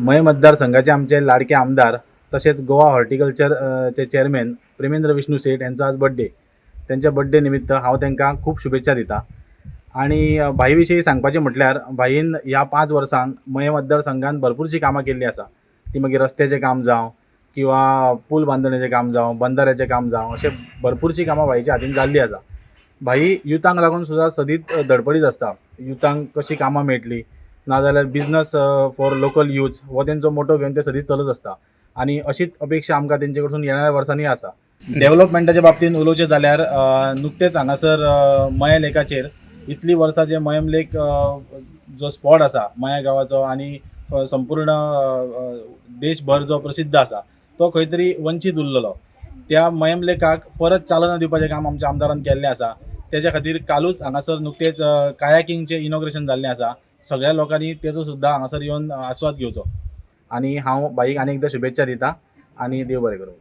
मय मतदारसंघाचे आमचे लाडके आमदार तसेच गोवा हॉर्टिकल्चर चे चेअरमॅन प्रेमेंद्र विष्णू सेठ यांचा आज बड्डे. त्यांच्या बड्डे निमित्त हांव तांकां खूब शुभेच्छा दिता. आणि भाई विशीं सांगपाचें म्हटल्यार भाईन ह्या 5 वर्सांक मय मतदारसंघात भरपूरशीं कामां केल्लीं आसा. ती मागीर रस्त्याचें काम जावं किंवा पूल बांदण्याचें काम जावं, बंधाऱ्याचें काम जावं, अशें भरपूरशीं कामां भाईच्या हातीन जाल्लीं आसा. भाई युथांक लागून सुद्दां सदीत धडपडीत आसता. युथांक कशी कामां मेळटलीं नाजाल्यार बिझनस फॉर लोकल यूथ हो तेंचो मोटो घेवन ते सदीत चलत आसता. आणि अशीच अपेक्षा आमकां तेंचे कडसून येणाऱ्या वर्सांनी आसा. डेव्हलपमेंटाच्या बाबतींत उलोवचें जाल्यार नुकतेंच हांगासर मया लेकाचेर इतलीं वर्सां जे मयम लेक जो स्पॉट आसा मया गांवाचो आणि संपूर्ण देशभर जो प्रसिद्ध आसा तो खंय तरी वंचीत उरलेलो. त्या मयम लेकाक परत चालना दिवपाचें काम आमच्या आमदारान केल्लें आसा. तेज्या खातीर कालूच हांगासर नुकतेंच कायाकिंगचें इनॉग्रेशन जाल्लें आसा. सगळ्या लोकांनी तेजो सुद्दां हांगासर येवन आस्वाद घेवचो. आणि हांव भाईक आनी एकदां शुभेच्छा दिता आणि देव बरें करूं.